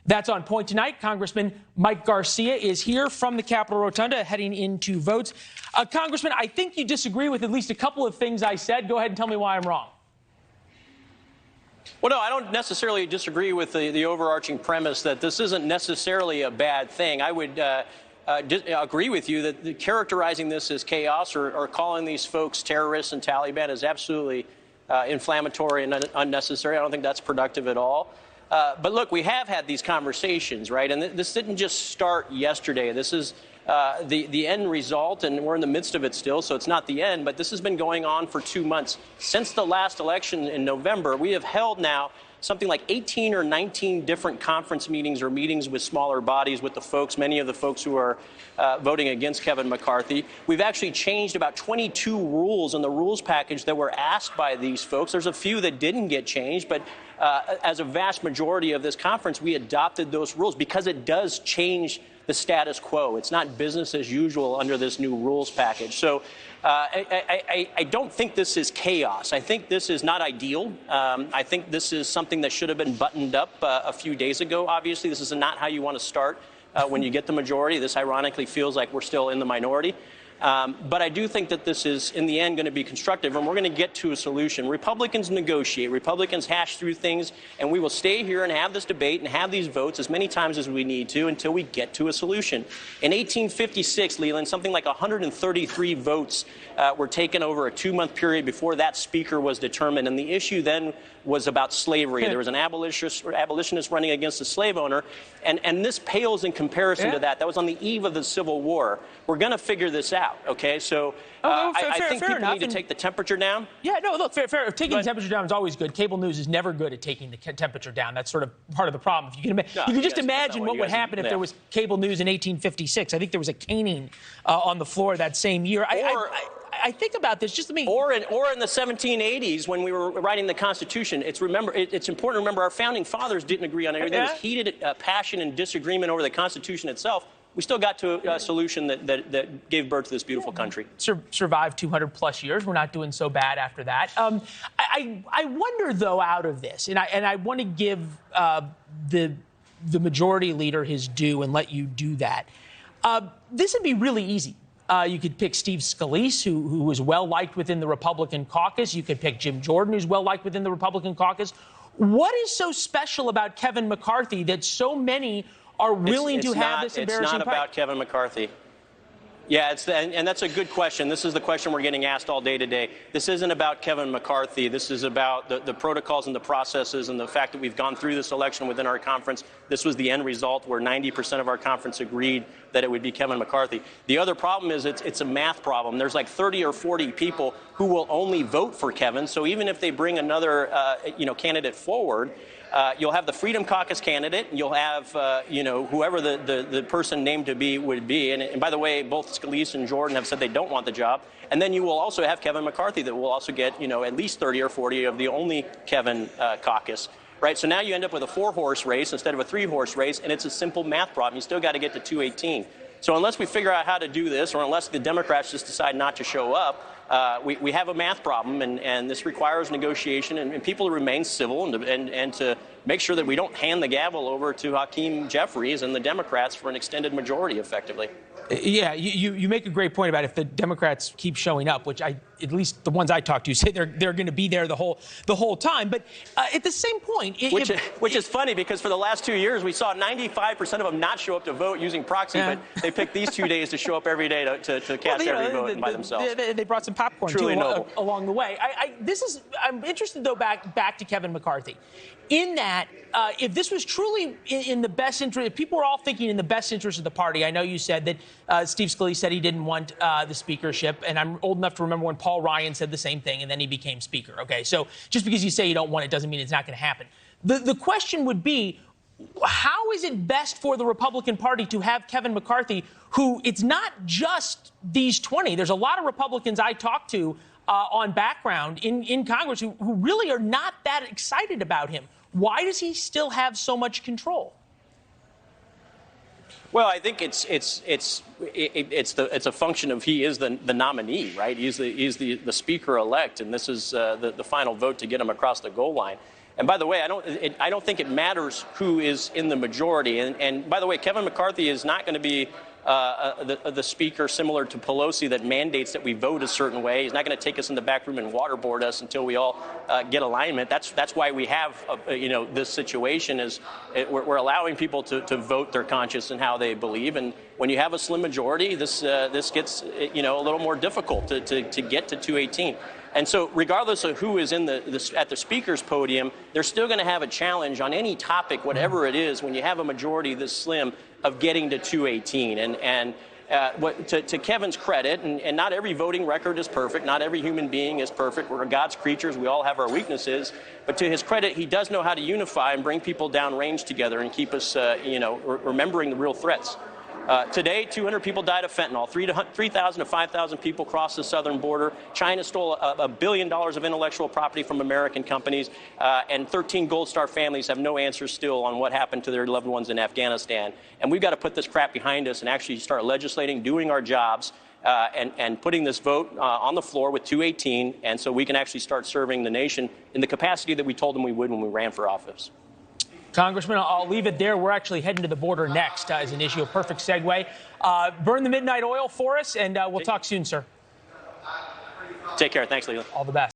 That's on point tonight. Congressman Mike Garcia is here from the Capitol Rotunda heading into votes. Congressman, I think you disagree with at least a couple of things I said. Go ahead and tell me why I'm wrong. Well, no, I don't necessarily disagree with the overarching premise that this isn't necessarily a bad thing. I would agree with you that characterizing this as chaos or calling these folks terrorists and Taliban is absolutely inflammatory and unnecessary. I don't think that's productive at all. But look, we have had these conversations, right? And this didn't just start yesterday. This is the end result, and we're in the midst of it still, so it's not the end. But this has been going on for 2 months. Since the last election in November, we have held now something like 18 or 19 different conference meetings or meetings with smaller bodies with the folks, many of the folks who are voting against Kevin McCarthy. We've actually changed about 22 rules in the rules package that were asked by these folks. There's a few that didn't get changed, but as a vast majority of this conference, we adopted those rules because it does change the status quo. It's not business as usual under this new rules package. So I don't think this is chaos. I think this is not ideal. I think this is something that should have been buttoned up a few days ago. Obviously, this is not how you want to start when you get the majority. This ironically feels like we're still in the minority. But I do think that this is, in the end, going to be constructive, and we're going to get to a solution. Republicans negotiate. Republicans hash through things, and we will stay here and have this debate and have these votes as many times as we need to until we get to a solution. In 1856, Leland, something like 133 votes were taken over a 2-month period before that speaker was determined, and the issue then was about slavery. There was an abolitionist running against a slave owner, and this pales in comparison to that. That was on the eve of the Civil War. We're going to figure this out, okay? So I think people need to take the temperature down. Yeah, no, look, fair. Taking the temperature down is always good. Cable news is never good at taking the temperature down. That's sort of part of the problem. If you can just imagine what would happen if there was cable news in 1856. I think there was a caning on the floor that same year. I think about this. Just let me. Or in the 1780s, when we were writing the Constitution, it's important to remember our founding fathers didn't agree on everything. There was heated passion and disagreement over the Constitution itself. We still got to a solution that gave birth to this beautiful country. Survived 200+ years. We're not doing so bad after that. I wonder, though, out of this, and I want to give the majority leader his due and let you do that. This would be really easy. You could pick Steve Scalise, who is well-liked within the Republican caucus. You could pick Jim Jordan, who's well-liked within the Republican caucus. What is so special about Kevin McCarthy that so many are willing to have this embarrassing It's not about Kevin McCarthy. Yeah, and that's a good question. This is the question we're getting asked all day today. This isn't about Kevin McCarthy. This is about the protocols and the processes and the fact that we've gone through this election within our conference. This was the end result where 90% of our conference agreed that it would be Kevin McCarthy. The other problem is it's a math problem. There's like 30 or 40 people who will only vote for Kevin. So even if they bring another candidate forward, you'll have the Freedom Caucus candidate, and you'll have, whoever the person named to be would be. And by the way, both Scalise and Jordan have said they don't want the job. And then you will also have Kevin McCarthy that will also get, at least 30 or 40 of the only Kevin caucus. Right? So now you end up with a 4-horse race instead of a 3-horse race, and it's a simple math problem. You still got to get to 218. So unless we figure out how to do this, or unless the Democrats just decide not to show up, we have a math problem, and this requires negotiation and people to remain civil and to make sure that we don't hand the gavel over to Hakeem Jeffries and the Democrats for an extended majority, effectively. Yeah, you make a great point about if the Democrats keep showing up, which at least the ones I talk to say they're going to be there the whole time. But at the same point, which is funny because for the last 2 years we saw 95% of them not show up to vote using proxy, but they picked these 2 days to show up every day to cast every vote by themselves. They brought some popcorn Truly too along the way. I'm interested though back to Kevin McCarthy, in that if this was truly in the best interest, if people were all thinking in the best interest of the party. I know you said that Steve Scalise said he didn't want the speakership, and I'm old enough to remember when Paul Ryan said the same thing, and then he became speaker. Okay, so just because you say you don't want it doesn't mean it's not going to happen. The question would be, how is it best for the Republican Party to have Kevin McCarthy, who it's not just these 20. There's a lot of Republicans I talk to on background in Congress who really are not that excited about him. Why does he still have so much control? Well, I think it's a function of he is the nominee, right? He's the speaker elect, and this is the final vote to get him across the goal line. And by the way, I don't think it matters who is in the majority. And by the way, Kevin McCarthy is not going to be the speaker similar to Pelosi that mandates that we vote a certain way. He's not going to take us in the back room and waterboard us until we all get alignment. That's why we have this situation is we're allowing people to vote their conscience and how they believe. And when you have a slim majority, this gets a little more difficult to get to 218. And so regardless of who is at the speaker's podium, they're still going to have a challenge on any topic, whatever it is, when you have a majority this slim of getting to 218. And to Kevin's credit, and not every voting record is perfect, not every human being is perfect. We're God's creatures. We all have our weaknesses. But to his credit, he does know how to unify and bring people down range together and keep us, remembering the real threats. Today, 200 people died of fentanyl. 3,000 to 5,000 people crossed the southern border. China stole $1 billion of intellectual property from American companies, and 13 Gold Star families have no answers still on what happened to their loved ones in Afghanistan. And we've got to put this crap behind us and actually start legislating, doing our jobs, and putting this vote on the floor with 218, and so we can actually start serving the nation in the capacity that we told them we would when we ran for office. Congressman, I'll leave it there. We're actually heading to the border next as an issue. A perfect segue. Burn the midnight oil for us, and we'll talk soon, sir. Take care. Thanks, Leland. All the best.